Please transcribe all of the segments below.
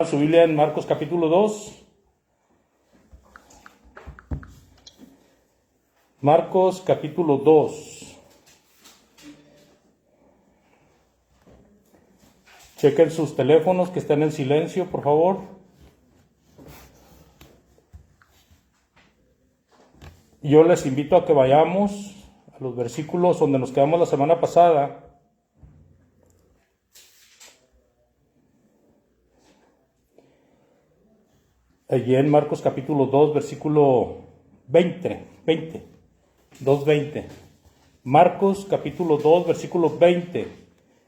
Su Biblia en Marcos capítulo 2. Marcos capítulo 2. Chequen sus teléfonos que estén en silencio, por favor. Yo les invito a que vayamos a los versículos donde nos quedamos la semana pasada. Allí en Marcos capítulo 2, versículo 20. 2:20. Marcos capítulo 2, versículo 20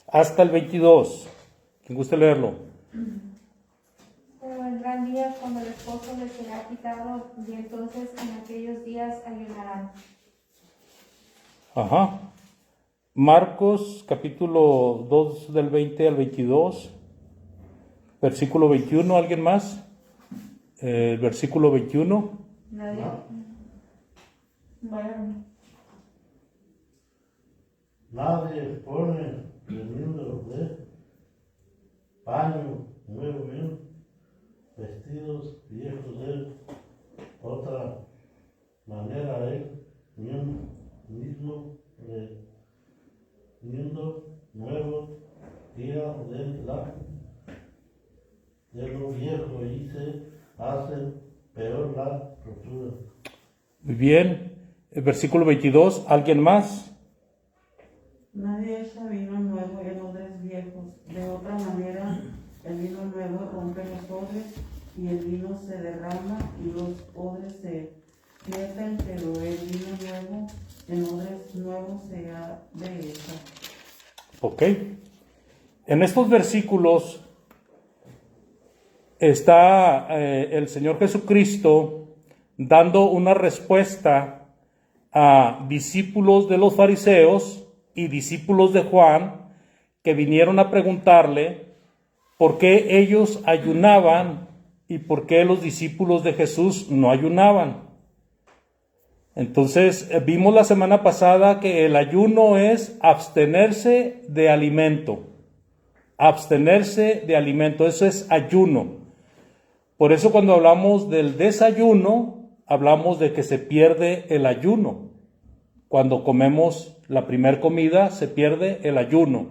hasta el 22. ¿Quién guste leerlo? Pero vendrán días cuando el esposo les será quitado, y entonces en aquellos días ayunarán. Ajá. Marcos capítulo 2 del 20 al 22. Versículo 21, ¿alguien más? Versículo 21. Nadie. Bueno. Nadie pone venido de paño nuevo en vestidos viejos de otra manera el mismo remiendo nuevo tira de lo viejo y se hace peor la rotura. Muy bien. El versículo 22, ¿alguien más? Nadie echa vino nuevo en odres viejos. De otra manera, el vino nuevo rompe los odres y el vino se derrama y los odres se pierden, pero el vino nuevo en odres nuevos se ha de echar. Ok. En estos versículos está el Señor Jesucristo dando una respuesta a discípulos de los fariseos y discípulos de Juan que vinieron a preguntarle por qué ellos ayunaban y por qué los discípulos de Jesús no ayunaban. Entonces vimos la semana pasada que el ayuno es abstenerse de alimento. Abstenerse de alimento, eso es ayuno. Por eso cuando hablamos del desayuno, hablamos de que se pierde el ayuno. Cuando comemos la primer comida, se pierde el ayuno.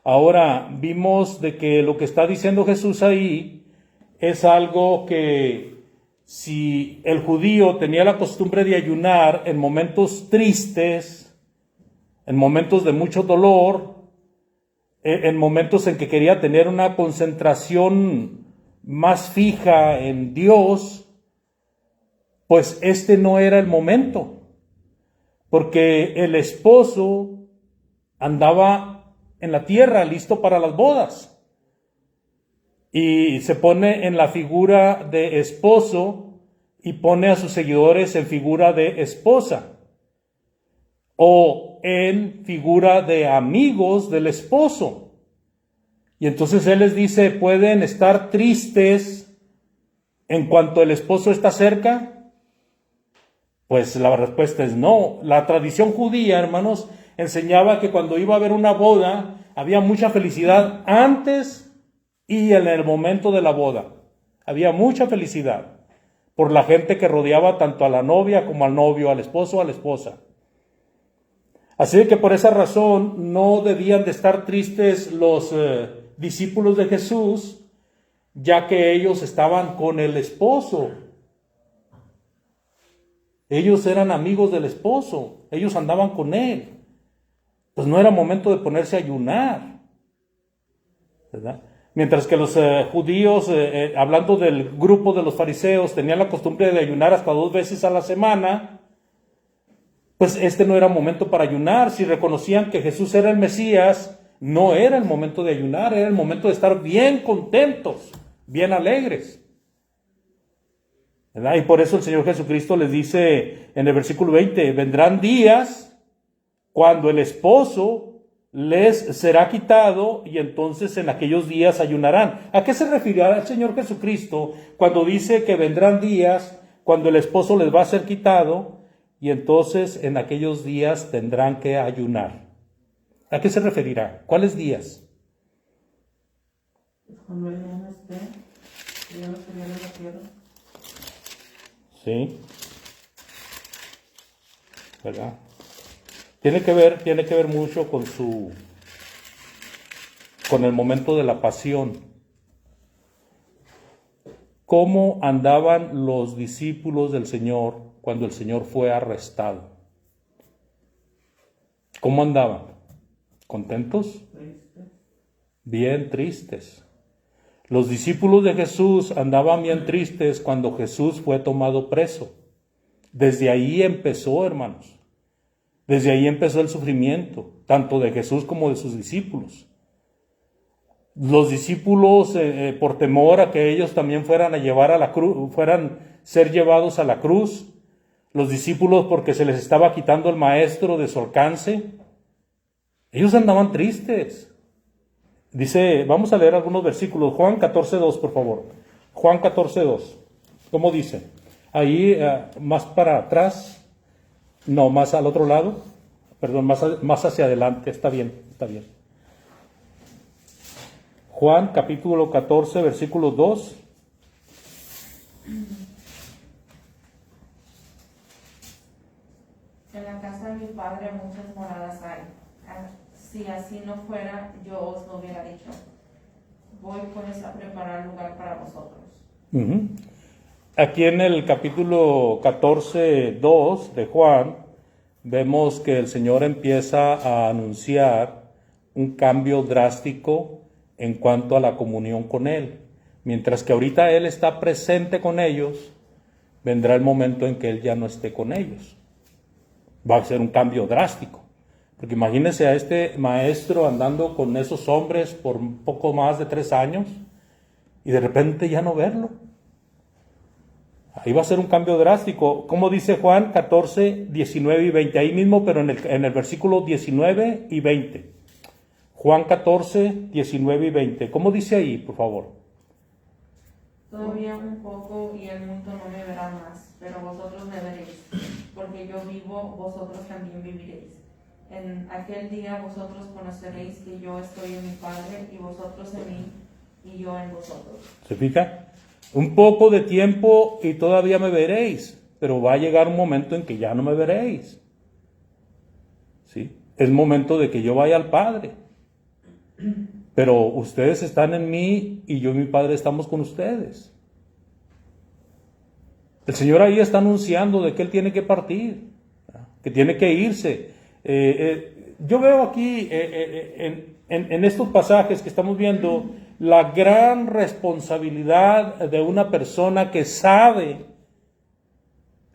Ahora, vimos de que lo que está diciendo Jesús ahí es algo que si el judío tenía la costumbre de ayunar en momentos tristes, en momentos de mucho dolor, en momentos en que quería tener una concentración más fija en Dios, pues este no era el momento, porque el esposo andaba en la tierra listo para las bodas y se pone en la figura de esposo y pone a sus seguidores en figura de esposa o en figura de amigos del esposo. Y entonces él les dice, ¿pueden estar tristes en cuanto el esposo está cerca? Pues la respuesta es no. La tradición judía, hermanos, enseñaba que cuando iba a haber una boda, había mucha felicidad antes y en el momento de la boda. Había mucha felicidad por la gente que rodeaba tanto a la novia como al novio, al esposo o a la esposa. Así que por esa razón no debían de estar tristes los discípulos de Jesús, ya que ellos estaban con el esposo. Ellos eran amigos del esposo, ellos andaban con él. Pues no era momento de ponerse a ayunar, ¿verdad? Mientras que los judíos, hablando del grupo de los fariseos, tenían la costumbre de ayunar hasta 2 veces a la semana, pues este no era momento para ayunar. Si reconocían que Jesús era el Mesías, no era el momento de ayunar, era el momento de estar bien contentos, bien alegres, ¿verdad? Y por eso el Señor Jesucristo les dice en el versículo 20, vendrán días cuando el esposo les será quitado y entonces en aquellos días ayunarán. ¿A qué se referirá el Señor Jesucristo cuando dice que vendrán días cuando el esposo les va a ser quitado y entonces en aquellos días tendrán que ayunar? ¿A qué se referirá? ¿Cuáles días? Cuando él ya no esté. Señor los cielos y la tierra. ¿Sí? ¿Verdad? Tiene que ver mucho con el momento de la pasión. ¿Cómo andaban los discípulos del Señor cuando el Señor fue arrestado? ¿Cómo andaban? ¿Contentos? Triste. Bien tristes. Los discípulos de Jesús andaban bien tristes cuando Jesús fue tomado preso. Desde ahí empezó, hermanos. Desde ahí empezó el sufrimiento, tanto de Jesús como de sus discípulos. Los discípulos, por temor a que ellos también fueran a llevar a la cruz, fueran ser llevados a la cruz. Los discípulos, porque se les estaba quitando el maestro de su alcance. Ellos andaban tristes. Dice, vamos a leer algunos versículos. Juan 14:2, por favor. Juan 14:2. ¿Cómo dice? Ahí, más para atrás. No, más al otro lado. Perdón, más hacia adelante. Está bien, está bien. Juan capítulo 14, versículo 2. En la casa de mi padre muchas moradas hay. Si así no fuera, yo os lo hubiera dicho. Voy pues a preparar lugar para vosotros. Uh-huh. Aquí en el capítulo 14:2 de Juan, vemos que el Señor empieza a anunciar un cambio drástico en cuanto a la comunión con Él. Mientras que ahorita Él está presente con ellos, vendrá el momento en que Él ya no esté con ellos. Va a ser un cambio drástico. Porque imagínense a este maestro andando con esos hombres por un poco más de 3 años y de repente ya no verlo. Ahí va a ser un cambio drástico. Como dice Juan 14, 19 y 20. Ahí mismo, pero en el versículo 19 y 20. Juan 14, 19 y 20. ¿Cómo dice ahí, por favor? Todavía un poco y el mundo no me verá más, pero vosotros me veréis, porque yo vivo, vosotros también viviréis. En aquel día vosotros conoceréis que yo estoy en mi Padre, y vosotros en mí, y yo en vosotros. ¿Se fija? Un poco de tiempo y todavía me veréis, pero va a llegar un momento en que ya no me veréis. ¿Sí? Es momento de que yo vaya al Padre. Pero ustedes están en mí y yo y mi Padre estamos con ustedes. El Señor ahí está anunciando de que Él tiene que partir, que tiene que irse. Yo veo aquí en estos pasajes que estamos viendo la gran responsabilidad de una persona que sabe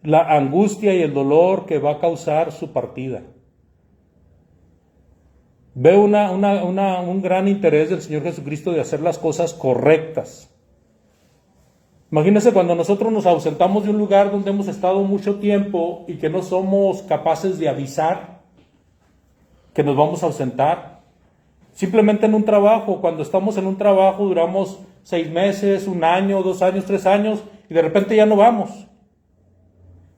la angustia y el dolor que va a causar su partida. Veo un gran interés del Señor Jesucristo de hacer las cosas correctas. Imagínense cuando nosotros nos ausentamos de un lugar donde hemos estado mucho tiempo y que no somos capaces de avisar que nos vamos a ausentar. Simplemente en un trabajo, cuando estamos en un trabajo duramos 6 meses, 1 año, 2 años, 3 años y de repente ya no vamos.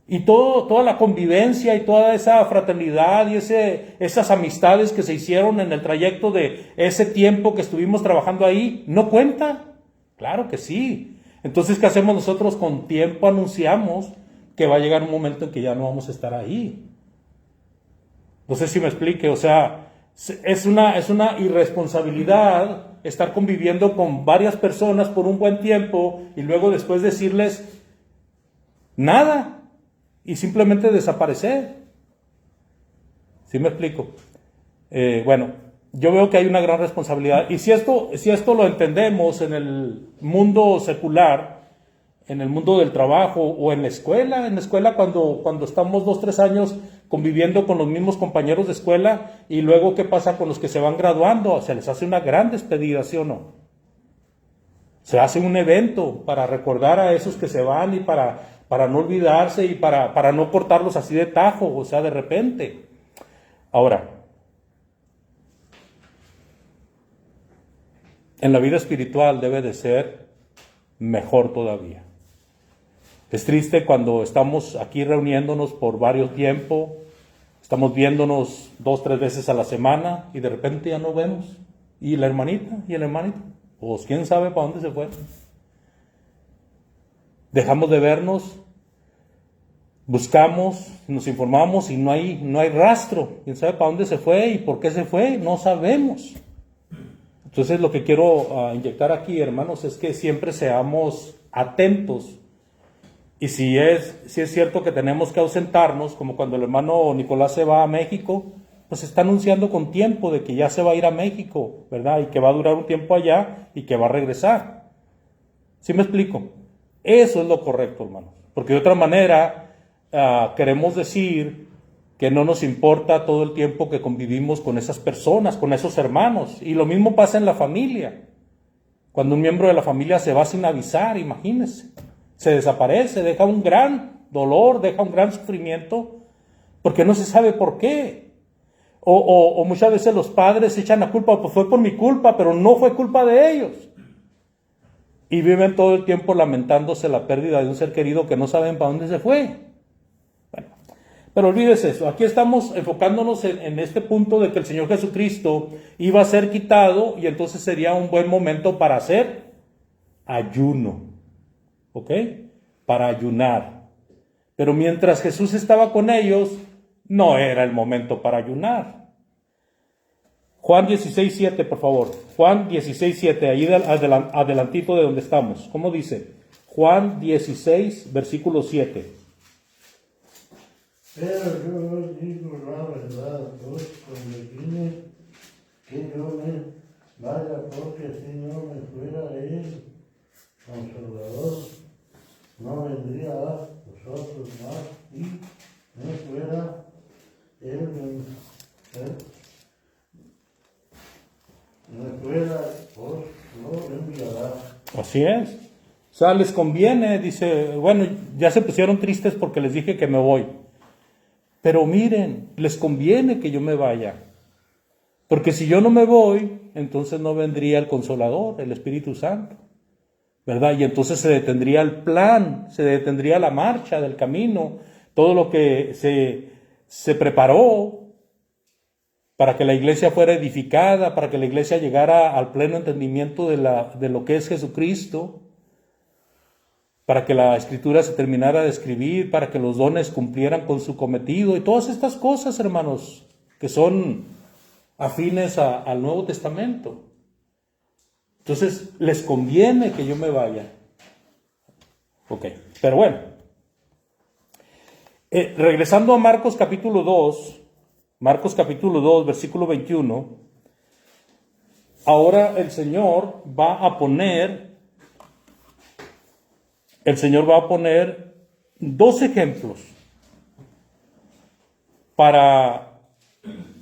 Y toda la convivencia y toda esa fraternidad y esas amistades que se hicieron en el trayecto de ese tiempo que estuvimos trabajando ahí, ¿no cuenta? Claro que sí. Entonces, ¿qué hacemos nosotros? Con tiempo anunciamos que va a llegar un momento en que ya no vamos a estar ahí. No sé si me explique, o sea, es una irresponsabilidad estar conviviendo con varias personas por un buen tiempo y luego después decirles nada y simplemente desaparecer. ¿Sí me explico? Bueno, yo veo que hay una gran responsabilidad y si esto lo entendemos en el mundo secular, en el mundo del trabajo o en la escuela cuando estamos 2, 3 años conviviendo con los mismos compañeros de escuela y luego qué pasa con los que se van graduando, se les hace una gran despedida, ¿sí o no? Se hace un evento para recordar a esos que se van y para no olvidarse y para no cortarlos así de tajo, o sea, de repente. Ahora, en la vida espiritual debe de ser mejor todavía. Es triste cuando estamos aquí reuniéndonos por varios tiempos, estamos viéndonos 2, 3 veces a la semana y de repente ya no vemos. Y la hermanita y el hermanito, pues quién sabe para dónde se fueron. Dejamos de vernos, buscamos, nos informamos y no hay rastro. ¿Quién sabe para dónde se fue y por qué se fue? No sabemos. Entonces lo que quiero inyectar aquí, hermanos, es que siempre seamos atentos. Y si es cierto que tenemos que ausentarnos, como cuando el hermano Nicolás se va a México, pues está anunciando con tiempo de que ya se va a ir a México, ¿verdad? Y que va a durar un tiempo allá y que va a regresar. ¿Sí me explico? Eso es lo correcto, hermanos. Porque de otra manera queremos decir que no nos importa todo el tiempo que convivimos con esas personas, con esos hermanos. Y lo mismo pasa en la familia. Cuando un miembro de la familia se va sin avisar, imagínense, se desaparece, deja un gran dolor, deja un gran sufrimiento, porque no se sabe por qué. O muchas veces los padres echan la culpa, pues fue por mi culpa, pero no fue culpa de ellos. Y viven todo el tiempo lamentándose la pérdida de un ser querido que no saben para dónde se fue. Bueno, pero olvídese eso. Aquí estamos enfocándonos en este punto de que el Señor Jesucristo iba a ser quitado y entonces sería un buen momento para hacer ayuno. ¿Ok? Para ayunar. Pero mientras Jesús estaba con ellos, no era el momento para ayunar. Juan 16:7, por favor. Juan 16:7, ahí adelantito de donde estamos. ¿Cómo dice? Juan 16, versículo 7. Pero yo os digo la verdad, os conviene que yo me vaya, porque si no me fuera el Consolador, no vendría a vosotros más, y me fuera os lo enviará. Así es. O sea, les conviene, dice, bueno, ya se pusieron tristes porque les dije que me voy. Pero miren, les conviene que yo me vaya. Porque si yo no me voy, entonces no vendría el Consolador, el Espíritu Santo. ¿Verdad? Y entonces se detendría el plan, se detendría la marcha del camino, todo lo que se preparó para que la iglesia fuera edificada, para que la iglesia llegara al pleno entendimiento de lo que es Jesucristo, para que la escritura se terminara de escribir, para que los dones cumplieran con su cometido y todas estas cosas, hermanos, que son afines al Nuevo Testamento. Entonces, les conviene que yo me vaya. Ok, pero bueno. Regresando a Marcos capítulo 2, versículo 21. Ahora el Señor va a poner dos ejemplos para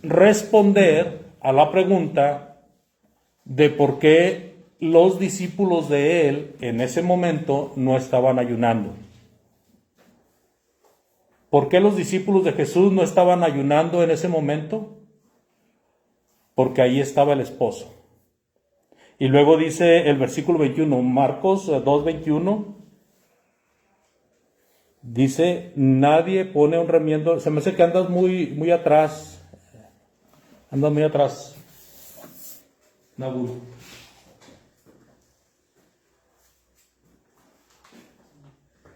responder a la pregunta de por qué los discípulos de él en ese momento no estaban ayunando. ¿Por qué los discípulos de Jesús no estaban ayunando en ese momento? Porque ahí estaba el esposo. Y luego dice el versículo 21, Marcos 2:21, dice, nadie pone un remiendo. Se me hace que andas muy atrás. Andas muy atrás, Nabul.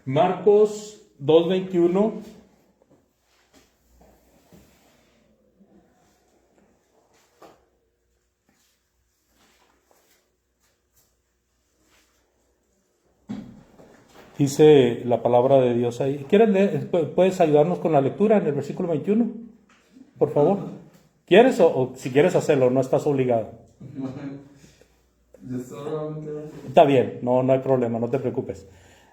Marcos 2:21. Dice la palabra de Dios ahí. ¿Quieres leer? ¿Puedes ayudarnos con la lectura en el versículo 21? Por favor. ¿Quieres o si quieres hacerlo? No estás obligado. Está bien, no hay problema, no te preocupes.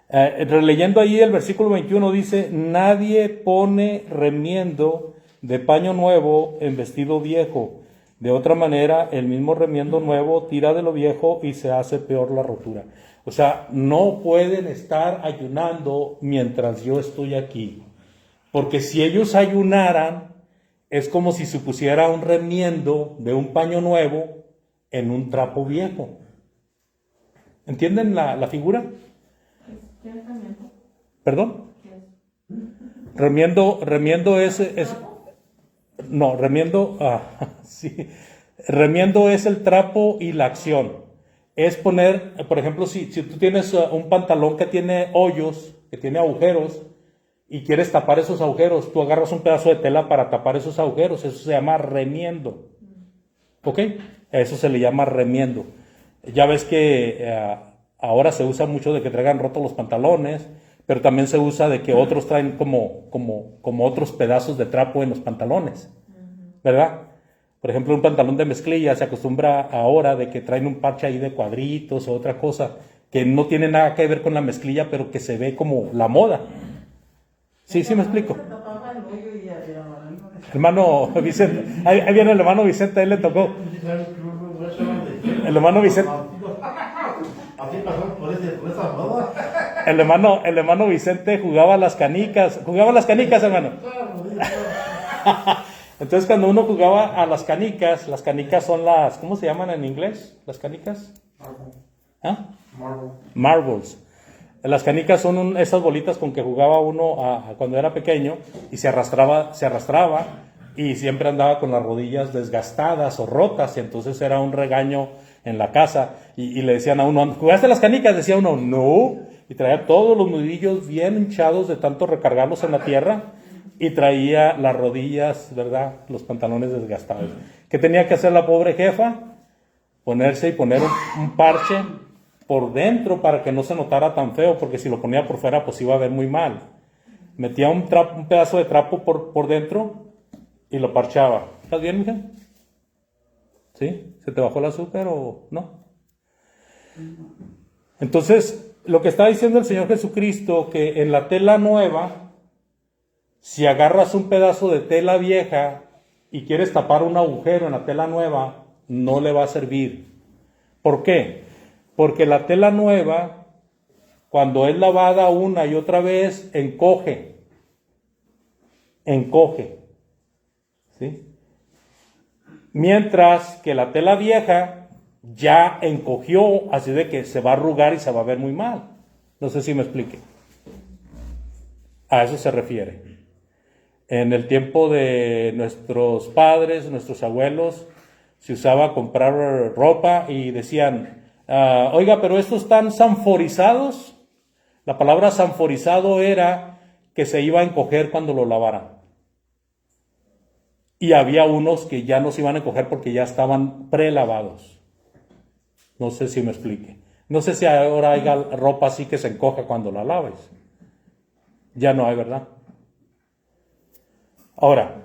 Releyendo ahí el versículo 21 dice, nadie pone remiendo de paño nuevo en vestido viejo. De otra manera, el mismo remiendo nuevo tira de lo viejo y se hace peor la rotura. O sea, no pueden estar ayunando mientras yo estoy aquí. Porque si ellos ayunaran, es como si se pusiera un remiendo de un paño nuevo en un trapo viejo. ¿Entienden la figura? ¿Qué es remiendo? ¿Perdón? ¿Qué es? Remiendo es no, remiendo, sí. Remiendo es el trapo y la acción. es poner, por ejemplo, si tú tienes un pantalón que tiene hoyos, que tiene agujeros, y quieres tapar esos agujeros, tú agarras un pedazo de tela para tapar esos agujeros, eso se llama remiendo. ¿Ok? Eso se le llama remiendo. Ya ves que ahora se usa mucho de que traigan rotos los pantalones, pero también se usa de que otros traen como otros pedazos de trapo en los pantalones, ¿verdad? Por ejemplo, un pantalón de mezclilla se acostumbra ahora de que traen un parche ahí de cuadritos o otra cosa que no tiene nada que ver con la mezclilla, pero que se ve como la moda. Sí, sí me explico. Hermano Vicente, ahí viene el hermano Vicente, ahí le tocó. El hermano Vicente. El hermano Vicente jugaba las canicas. ¿Jugaba las canicas, hermano? Entonces, cuando uno jugaba a las canicas son las, ¿cómo se llaman en inglés? ¿Las canicas? ¿Ah? Marbles. Las canicas son esas bolitas con que jugaba uno cuando era pequeño y se arrastraba y siempre andaba con las rodillas desgastadas o rotas, y entonces era un regaño en la casa y le decían a uno, ¿jugaste las canicas? Decía uno, no, y traía todos los nudillos bien hinchados de tanto recargarlos en la tierra y traía las rodillas, ¿verdad? Los pantalones desgastados. ¿Qué tenía que hacer la pobre jefa? Ponerse y poner un parche por dentro para que no se notara tan feo, porque si lo ponía por fuera pues iba a ver muy mal. Metía un pedazo de trapo por dentro y lo parchaba. ¿Estás bien, mija? ¿Sí? ¿Se te bajó el azúcar o no? Entonces, lo que está diciendo el Señor Jesucristo, que en la tela nueva, si agarras un pedazo de tela vieja y quieres tapar un agujero en la tela nueva, no le va a servir. ¿Por qué? Porque la tela nueva, cuando es lavada una y otra vez, encoge. ¿Sí? Mientras que la tela vieja ya encogió, así de que se va a arrugar y se va a ver muy mal. No sé si me explique. A eso se refiere. En el tiempo de nuestros padres, nuestros abuelos, se usaba comprar ropa y decían, oiga, pero estos están sanforizados. La palabra sanforizado era que se iba a encoger cuando lo lavaran. Y había unos que ya no se iban a encoger porque ya estaban prelavados. No sé si me explique. No sé si ahora hay ropa así que se encoja cuando la laves. Ya no hay, ¿verdad? Ahora,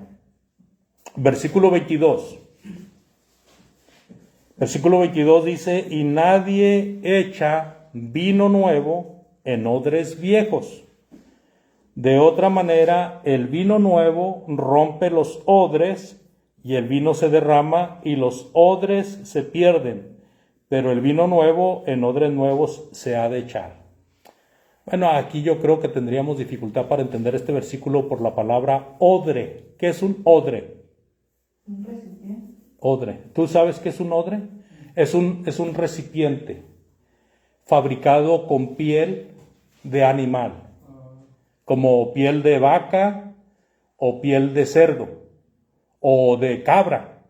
versículo 22. Versículo 22 dice, y nadie echa vino nuevo en odres viejos. De otra manera, el vino nuevo rompe los odres y el vino se derrama y los odres se pierden. Pero el vino nuevo en odres nuevos se ha de echar. Bueno, aquí yo creo que tendríamos dificultad para entender este versículo por la palabra odre. ¿Qué es un odre? Un recipiente. Odre. ¿Tú sabes qué es un odre? Es un recipiente fabricado con piel de animal, como piel de vaca o piel de cerdo o de cabra.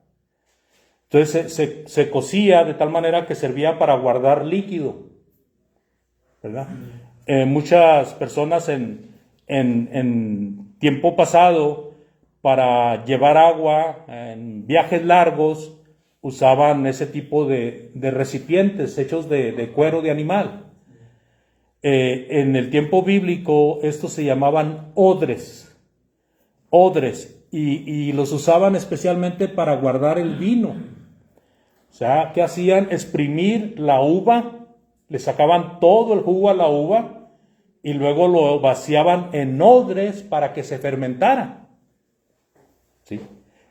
Entonces se cocía de tal manera que servía para guardar líquido, ¿verdad? Muchas personas en tiempo pasado, para llevar agua en viajes largos, usaban ese tipo de recipientes hechos de cuero de animal. En el tiempo bíblico estos se llamaban odres, y los usaban especialmente para guardar el vino. O sea, ¿qué hacían? Exprimir la uva, le sacaban todo el jugo a la uva y luego lo vaciaban en odres para que se fermentara. ¿Sí?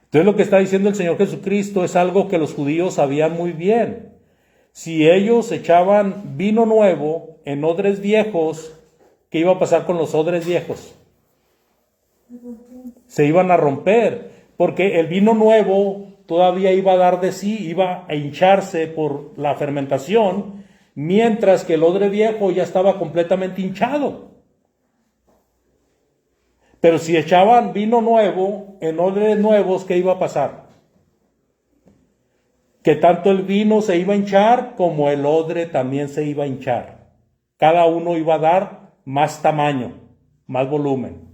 Entonces lo que está diciendo el Señor Jesucristo es algo que los judíos sabían muy bien. Si ellos echaban vino nuevo en odres viejos, ¿qué iba a pasar con los odres viejos? Se iban a romper, porque el vino nuevo todavía iba a dar de sí, iba a hincharse por la fermentación, mientras que el odre viejo ya estaba completamente hinchado. Pero si echaban vino nuevo en odres nuevos, ¿qué iba a pasar? que tanto el vino se iba a hinchar como el odre también se iba a hinchar. Cada uno iba a dar más tamaño, más volumen.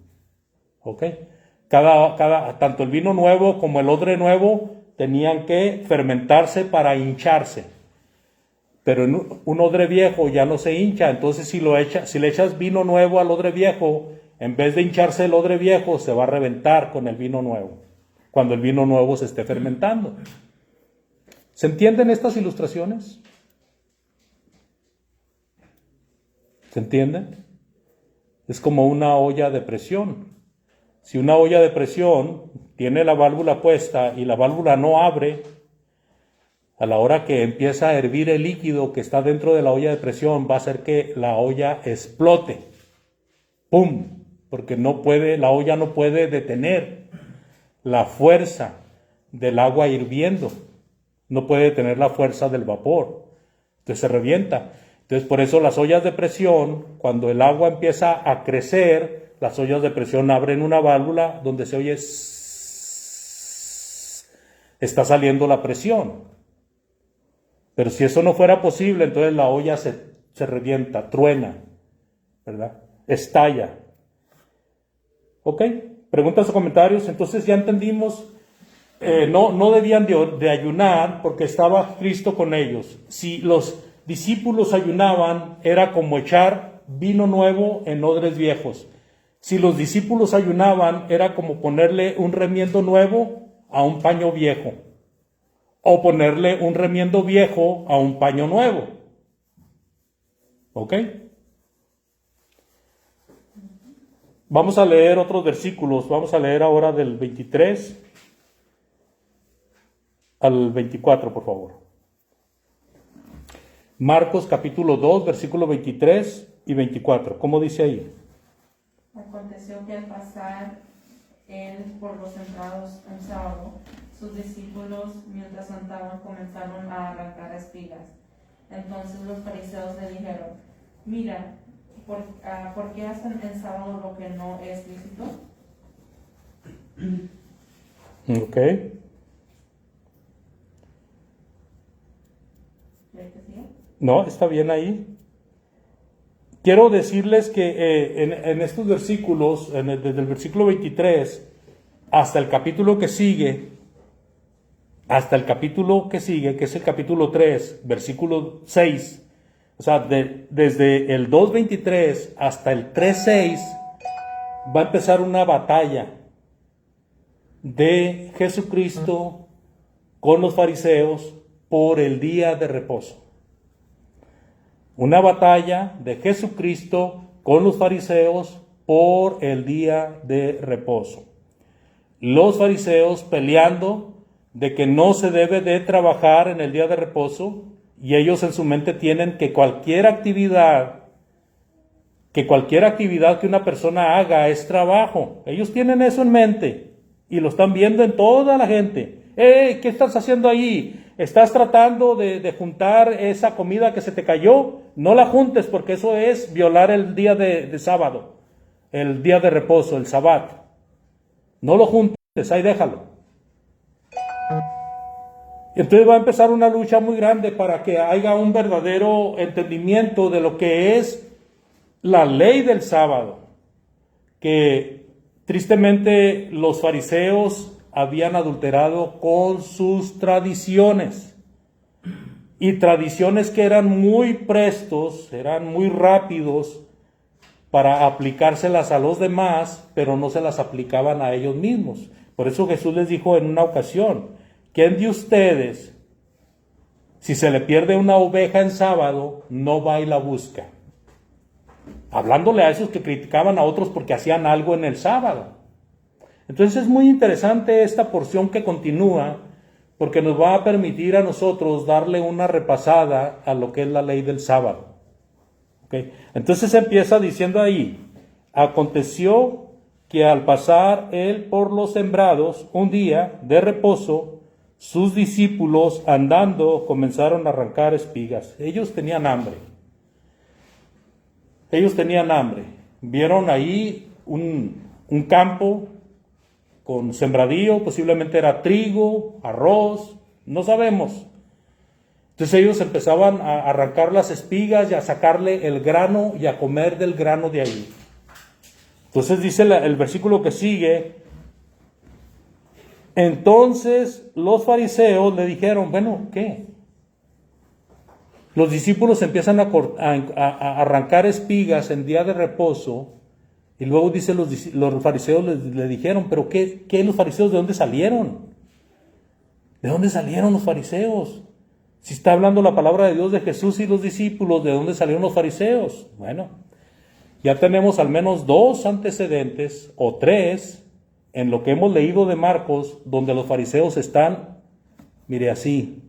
¿Ok? Tanto el vino nuevo como el odre nuevo tenían que fermentarse para hincharse. Pero en un odre viejo ya no se hincha, entonces si le echas vino nuevo al odre viejo, en vez de hincharse el odre viejo, se va a reventar con el vino nuevo, cuando el vino nuevo se esté fermentando. ¿Se entienden estas ilustraciones? ¿Se entienden? Es como una olla de presión. Si una olla de presión tiene la válvula puesta y la válvula no abre, a la hora que empieza a hervir el líquido que está dentro de la olla de presión, va a hacer que la olla explote. ¡Pum! Porque la olla no puede detener la fuerza del agua hirviendo. No puede detener la fuerza del vapor. Entonces se revienta. Entonces por eso las ollas de presión, cuando el agua empieza a crecer, las ollas de presión abren una válvula donde se oye está saliendo la presión. Pero si eso no fuera posible, entonces la olla se revienta, truena, ¿verdad? Estalla. ¿Ok? Preguntas o comentarios. Entonces ya entendimos, no debían de ayunar porque estaba Cristo con ellos. Si los discípulos ayunaban, era como echar vino nuevo en odres viejos. Si los discípulos ayunaban, era como ponerle un remiendo nuevo a un paño viejo. O ponerle un remiendo viejo a un paño nuevo. ¿Ok? Vamos a leer otros versículos. Vamos a leer ahora del 23 al 24, por favor. Marcos capítulo 2, versículos 23 y 24. ¿Cómo dice ahí? Aconteció que al pasar él por los sembrados un sábado, sus discípulos, mientras andaban, comenzaron a arrancar espigas. Entonces los fariseos le dijeron: mira, ¿por qué hacen en sábado lo que no es lícito? Ok. ¿Quieres que siga? No, está bien ahí. Quiero decirles que en estos versículos, desde el versículo 23 hasta el capítulo que sigue, que es el capítulo 3, versículo 6, o sea, desde el 2.23 hasta el 3.6, va a empezar una batalla de Jesucristo con los fariseos por el día de reposo. Una batalla de Jesucristo con los fariseos por el día de reposo. Los fariseos peleando de que no se debe de trabajar en el día de reposo, y ellos en su mente tienen que cualquier actividad que una persona haga es trabajo. Ellos tienen eso en mente y lo están viendo en toda la gente. ¿Qué estás haciendo ahí? ¿Estás tratando de juntar esa comida que se te cayó? No la juntes, porque eso es violar el día de sábado, el día de reposo, el sabbat. No lo juntes, ahí déjalo. Entonces va a empezar una lucha muy grande para que haya un verdadero entendimiento de lo que es la ley del sábado, que tristemente los fariseos habían adulterado con sus tradiciones, y tradiciones que eran muy prestos, eran muy rápidos para aplicárselas a los demás, pero no se las aplicaban a ellos mismos. Por eso Jesús les dijo en una ocasión: ¿quién de ustedes, si se le pierde una oveja en sábado, no va y la busca? Hablándole a esos que criticaban a otros porque hacían algo en el sábado. Entonces es muy interesante esta porción que continúa, porque nos va a permitir a nosotros darle una repasada a lo que es la ley del sábado. ¿Okay? Entonces empieza diciendo ahí: aconteció que al pasar él por los sembrados un día de reposo, sus discípulos andando comenzaron a arrancar espigas. Ellos tenían hambre. Vieron ahí un campo con sembradío, posiblemente era trigo, arroz, no sabemos. Entonces ellos empezaban a arrancar las espigas y a sacarle el grano y a comer del grano de ahí. Entonces dice el versículo que sigue: entonces los fariseos le dijeron, bueno, ¿qué? Los discípulos empiezan a arrancar espigas en día de reposo, y luego dice los fariseos le dijeron, pero ¿qué los fariseos? ¿De dónde salieron? ¿De dónde salieron los fariseos? Si está hablando la palabra de Dios de Jesús y los discípulos, ¿de dónde salieron los fariseos? Bueno, ya tenemos al menos 2 antecedentes o 3 en lo que hemos leído de Marcos, donde los fariseos están, mire así,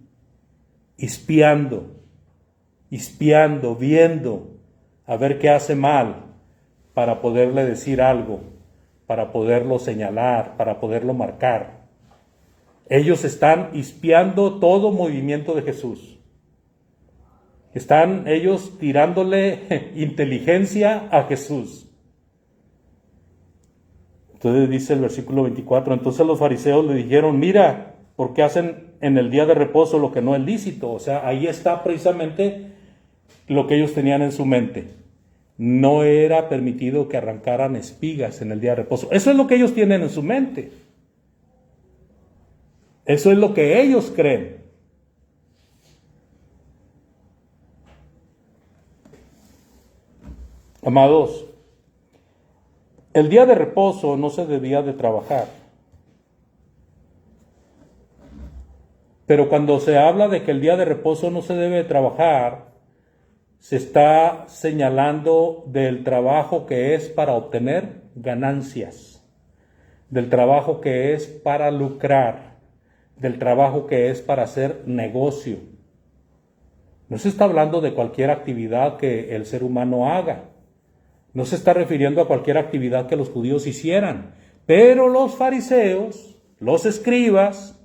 espiando, viendo, a ver qué hace mal, para poderle decir algo, para poderlo señalar, para poderlo marcar. Ellos están espiando todo movimiento de Jesús. Están ellos tirándole inteligencia a Jesús. Entonces dice el versículo 24, entonces los fariseos le dijeron, mira, ¿por qué hacen en el día de reposo lo que no es lícito? O sea, ahí está precisamente lo que ellos tenían en su mente. No era permitido que arrancaran espigas en el día de reposo. Eso es lo que ellos tienen en su mente. Eso es lo que ellos creen. Amados, el día de reposo no se debía de trabajar. Pero cuando se habla de que el día de reposo no se debe de trabajar, se está señalando del trabajo que es para obtener ganancias, del trabajo que es para lucrar, del trabajo que es para hacer negocio. No se está hablando de cualquier actividad que el ser humano haga. No se está refiriendo a cualquier actividad que los judíos hicieran. Pero los fariseos, los escribas,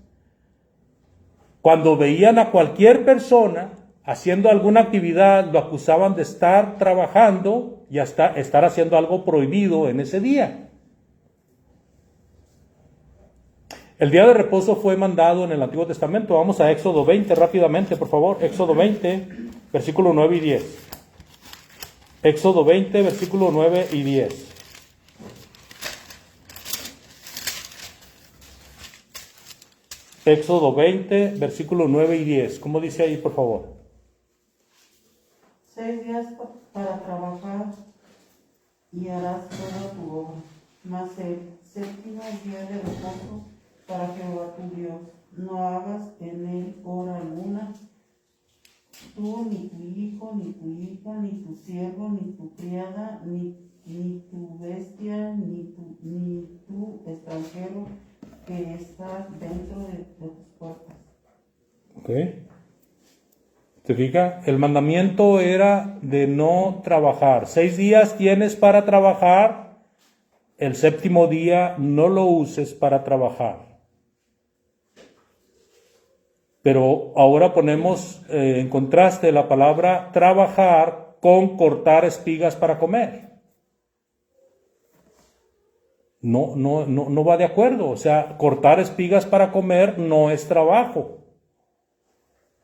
cuando veían a cualquier persona haciendo alguna actividad, lo acusaban de estar trabajando y hasta estar haciendo algo prohibido en ese día. El día de reposo fue mandado en el Antiguo Testamento. Vamos a Éxodo 20 rápidamente, por favor. Éxodo 20, versículo 9 y 10. Éxodo 20, versículo 9 y 10. Éxodo 20, versículo 9 y 10. ¿Cómo dice ahí, por favor? 6 días para trabajar y harás toda tu obra, mas el séptimo día de reposo para Jehová tu Dios. No hagas en él obra alguna, tú, ni tu hijo, ni tu hija, ni tu siervo, ni tu criada, ni tu bestia, ni tu extranjero que está dentro de tus puertas. Ok. ¿Te fijas? El mandamiento era de no trabajar. 6 días tienes para trabajar, el séptimo día no lo uses para trabajar. Pero ahora ponemos en contraste la palabra trabajar con cortar espigas para comer. No va de acuerdo. O sea, cortar espigas para comer no es trabajo.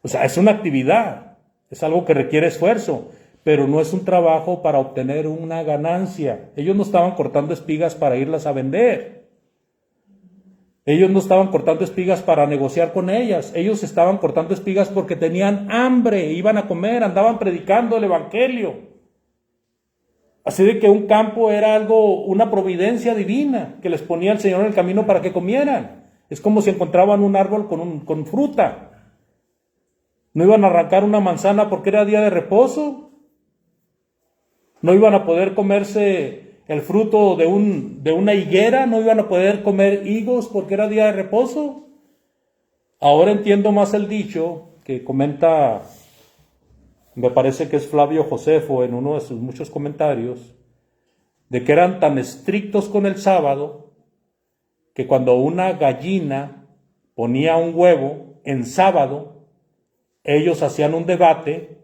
O sea, es una actividad, es algo que requiere esfuerzo, pero no es un trabajo para obtener una ganancia. Ellos no estaban cortando espigas para irlas a vender. Ellos no estaban cortando espigas para negociar con ellas. Ellos estaban cortando espigas porque tenían hambre, iban a comer, andaban predicando el evangelio. Así de que un campo era algo, una providencia divina que les ponía el Señor en el camino para que comieran. Es como si encontraban un árbol con fruta. No iban a arrancar una manzana porque era día de reposo. No iban a poder comerse el fruto de una higuera, no iban a poder comer higos porque era día de reposo. Ahora entiendo más el dicho que comenta, me parece que es Flavio Josefo en uno de sus muchos comentarios, de que eran tan estrictos con el sábado que cuando una gallina ponía un huevo en sábado, ellos hacían un debate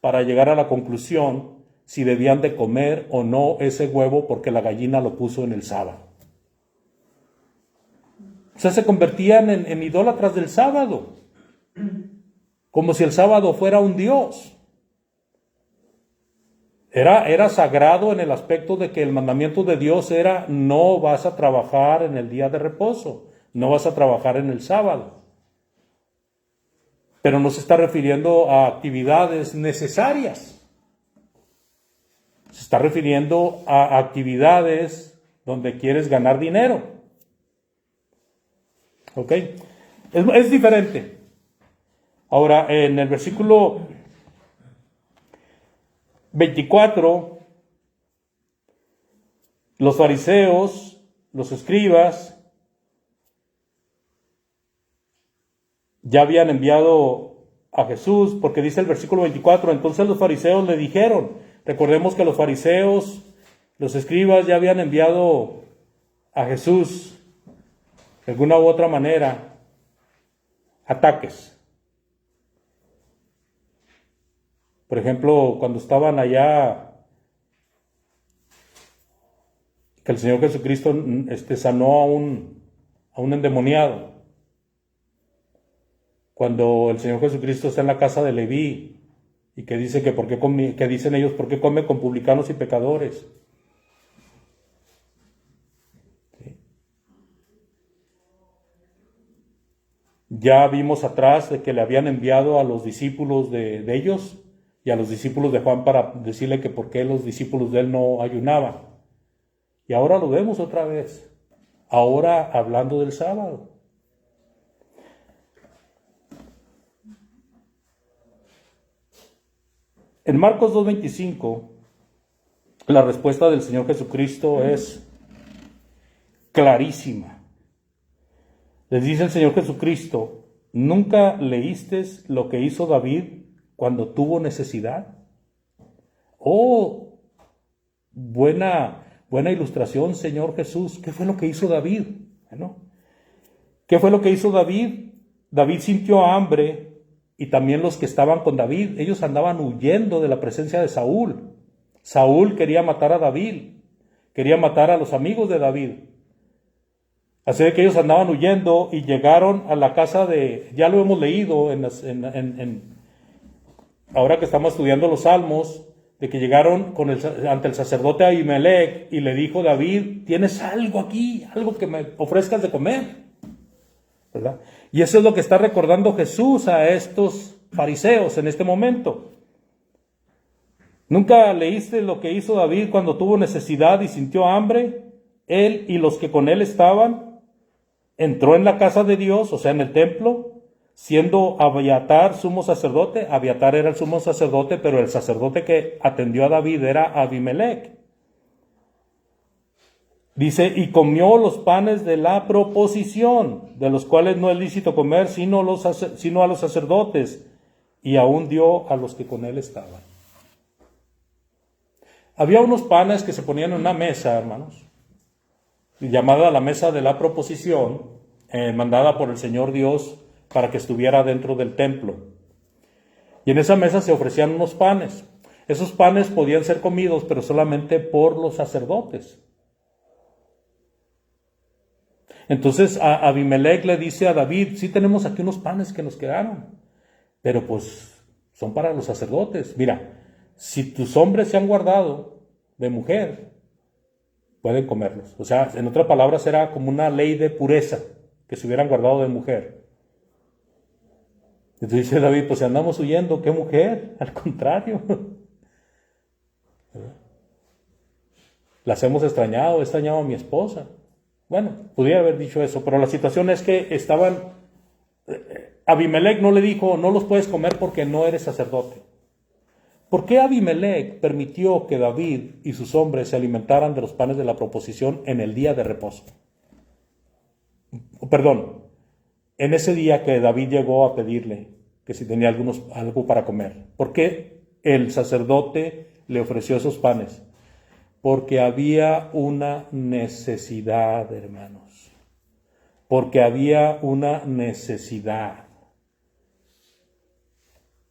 para llegar a la conclusión si debían de comer o no ese huevo porque la gallina lo puso en el sábado. O sea, se convertían en idólatras del sábado. como si el sábado fuera un dios. Era sagrado en el aspecto de que el mandamiento de Dios era: no vas a trabajar en el día de reposo, no vas a trabajar en el sábado. Pero no se está refiriendo a actividades necesarias. Se está refiriendo a actividades donde quieres ganar dinero. ¿Ok? Es diferente. Ahora, en el versículo 24, los fariseos, los escribas, ya habían enviado a Jesús, porque dice el versículo 24, entonces los fariseos le dijeron, recordemos que los fariseos, los escribas ya habían enviado a Jesús, de alguna u otra manera, ataques. Por ejemplo, cuando estaban allá, que el Señor Jesucristo sanó a un endemoniado. Cuando el Señor Jesucristo está en la casa de Leví y que dice que dicen ellos, ¿por qué come con publicanos y pecadores? ¿Sí? Ya vimos atrás de que le habían enviado a los discípulos de ellos y a los discípulos de Juan para decirle que por qué los discípulos de él no ayunaban. Y ahora lo vemos otra vez, ahora hablando del sábado. En Marcos 2:25, la respuesta del Señor Jesucristo es clarísima. Les dice el Señor Jesucristo, ¿nunca leíste lo que hizo David cuando tuvo necesidad? Oh, buena ilustración, Señor Jesús. ¿Qué fue lo que hizo David? Bueno, ¿qué fue lo que hizo David? David sintió hambre. Y también los que estaban con David, ellos andaban huyendo de la presencia de Saúl. Saúl quería matar a David, quería matar a los amigos de David. Así que ellos andaban huyendo y llegaron a la casa ya lo hemos leído ahora que estamos estudiando los Salmos, de que llegaron ante el sacerdote Ahimelech y le dijo David, ¿tienes algo aquí? Algo que me ofrezcas de comer, ¿verdad? Y eso es lo que está recordando Jesús a estos fariseos en este momento. ¿Nunca leíste lo que hizo David cuando tuvo necesidad y sintió hambre? Él y los que con él estaban, entró en la casa de Dios, o sea, en el templo, siendo Abiatar sumo sacerdote. Abiatar era el sumo sacerdote, pero el sacerdote que atendió a David era Abimelech. Dice, y comió los panes de la proposición, de los cuales no es lícito comer, sino a los sacerdotes, y aún dio a los que con él estaban. Había unos panes que se ponían en una mesa, hermanos, llamada la mesa de la proposición, mandada por el Señor Dios para que estuviera dentro del templo. Y en esa mesa se ofrecían unos panes. Esos panes podían ser comidos, pero solamente por los sacerdotes. Entonces Abimelech le dice a David, sí tenemos aquí unos panes que nos quedaron, pero pues son para los sacerdotes. Mira, si tus hombres se han guardado de mujer, pueden comerlos. O sea, en otras palabras, era como una ley de pureza, que se hubieran guardado de mujer. Entonces dice David, pues si andamos huyendo, ¿qué mujer? Al contrario. Las hemos extrañado, he extrañado a mi esposa. Bueno, pudiera haber dicho eso, pero la situación es que Abimelech no le dijo, no los puedes comer porque no eres sacerdote. ¿Por qué Abimelech permitió que David y sus hombres se alimentaran de los panes de la proposición en el día de reposo? Perdón, en ese día que David llegó a pedirle que si tenía algo para comer. ¿Por qué el sacerdote le ofreció esos panes? Porque había una necesidad, hermanos. Porque había una necesidad.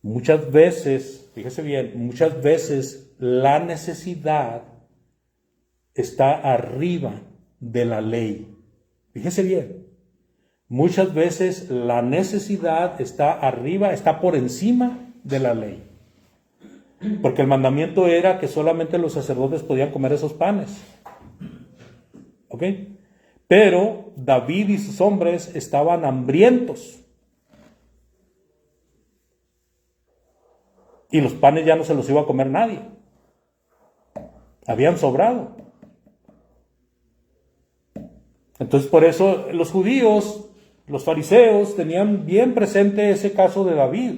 Muchas veces, fíjese bien, muchas veces la necesidad está arriba de la ley. Fíjese bien. Muchas veces la necesidad está arriba, está por encima de la ley. Porque el mandamiento era que solamente los sacerdotes podían comer esos panes. ¿Ok? Pero David y sus hombres estaban hambrientos. Y los panes ya no se los iba a comer nadie. Habían sobrado. Entonces por eso los judíos, los fariseos, tenían bien presente ese caso de David.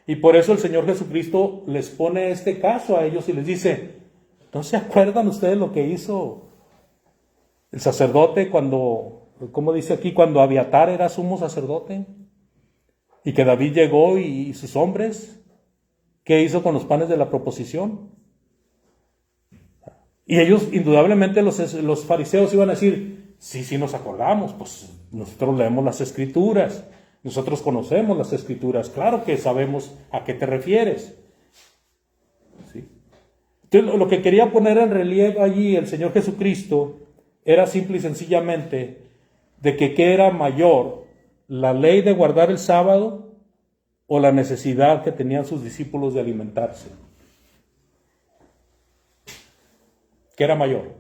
Y por eso el Señor Jesucristo les pone este caso a ellos y les dice, ¿no se acuerdan ustedes lo que hizo el sacerdote cuando, como dice aquí, cuando Abiatar era sumo sacerdote? Y que David llegó y sus hombres, ¿qué hizo con los panes de la proposición? Y ellos, indudablemente, los fariseos iban a decir, sí nos acordamos, pues nosotros leemos las Escrituras, nosotros conocemos las Escrituras, claro que sabemos a qué te refieres. ¿Sí? Entonces, lo que quería poner en relieve allí el Señor Jesucristo era simple y sencillamente de que ¿qué era mayor? ¿La ley de guardar el sábado o la necesidad que tenían sus discípulos de alimentarse? ¿Qué era mayor?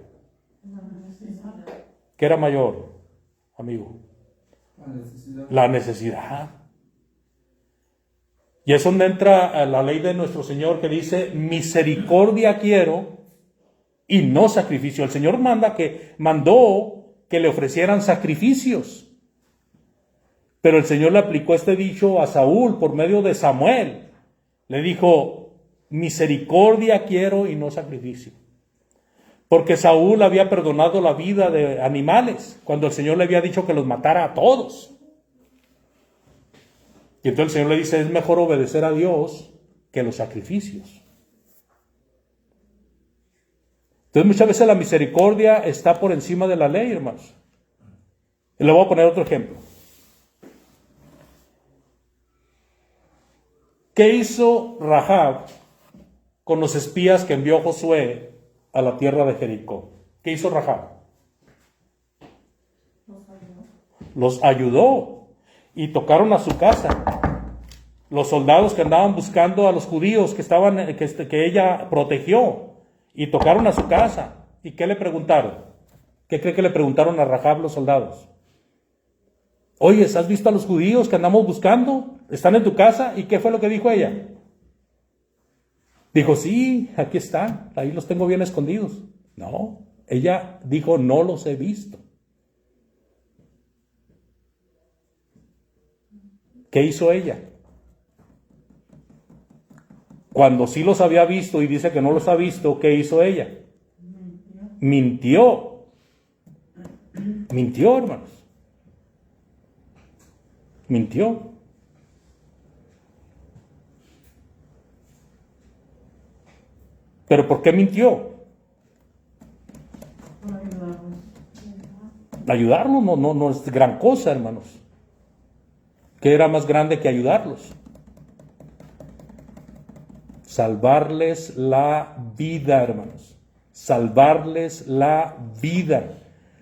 ¿Qué era mayor, amigo? La necesidad. Y es donde entra la ley de nuestro Señor que dice, misericordia quiero y no sacrificio. El Señor mandó que le ofrecieran sacrificios. Pero el Señor le aplicó este dicho a Saúl por medio de Samuel. Le dijo, misericordia quiero y no sacrificio. Porque Saúl había perdonado la vida de animales cuando el Señor le había dicho que los matara a todos. Y entonces el Señor le dice, es mejor obedecer a Dios que los sacrificios. Entonces muchas veces la misericordia está por encima de la ley, hermanos. Y le voy a poner otro ejemplo. ¿Qué hizo Rahab con los espías que envió Josué a la tierra de Jericó? ¿Qué hizo Rahab? Los ayudó y tocaron a su casa. Los soldados que andaban buscando a los judíos que ella protegió y tocaron a su casa. ¿Y qué le preguntaron? ¿Qué cree que le preguntaron a Rahab los soldados? Oye, ¿has visto a los judíos que andamos buscando? ¿Están en tu casa? ¿Y qué fue lo que dijo ella? Dijo, sí, aquí están, ahí los tengo bien escondidos. No, ella dijo, no los he visto. ¿Qué hizo ella? Cuando sí los había visto y dice que no los ha visto, ¿qué hizo ella? Mintió. Mintió, hermanos. Mintió. ¿Pero por qué mintió? Ayudarlos no es gran cosa, hermanos. ¿Qué era más grande que ayudarlos? Salvarles la vida, hermanos. Salvarles la vida.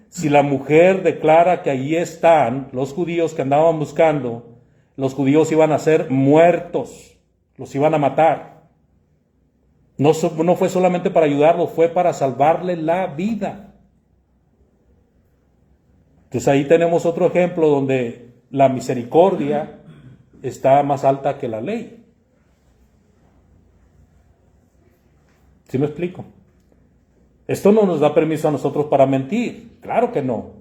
Si la mujer declara que allí están los judíos que andaban buscando, los judíos iban a ser muertos, los iban a matar. No fue solamente para ayudarlos, fue para salvarle la vida. Entonces ahí tenemos otro ejemplo donde la misericordia está más alta que la ley. ¿Sí me explico? Esto no nos da permiso a nosotros para mentir, claro que no.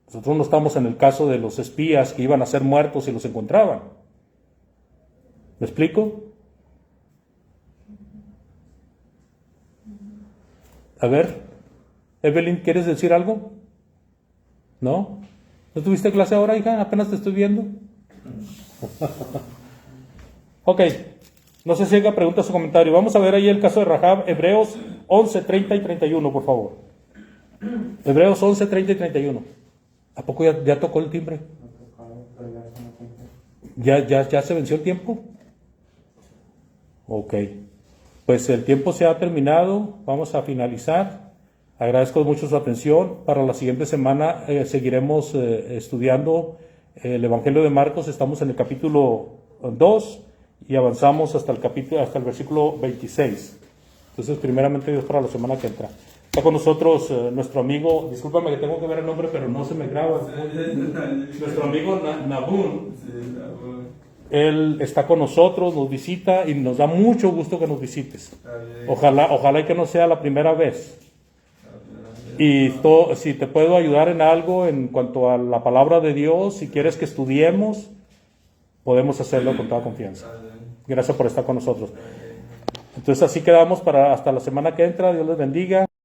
Nosotros no estamos en el caso de los espías que iban a ser muertos y los encontraban. ¿Me explico? A ver, Evelyn, ¿quieres decir algo? ¿No? ¿No tuviste clase ahora, hija? Apenas te estoy viendo. Ok, no sé si haya preguntas o comentarios. Vamos a ver ahí el caso de Rahab, Hebreos 11, 30 y 31, por favor. Hebreos 11, 30 y 31. ¿A poco ya tocó el timbre? ¿Ya se venció el tiempo? Ok. Pues el tiempo se ha terminado, vamos a finalizar. Agradezco mucho su atención. Para la siguiente semana seguiremos estudiando el Evangelio de Marcos. Estamos en el capítulo 2 y avanzamos hasta el versículo 26. Entonces, primeramente Dios, para la semana que entra. Está con nosotros nuestro amigo, discúlpame que tengo que ver el nombre, pero no se me graba. Nuestro amigo Nabún. Él está con nosotros, nos visita y nos da mucho gusto que nos visites. Ojalá y que no sea la primera vez. Y si te puedo ayudar en algo en cuanto a la palabra de Dios, si quieres que estudiemos, podemos hacerlo con toda confianza. Gracias por estar con nosotros. Entonces así quedamos hasta la semana que entra. Dios les bendiga.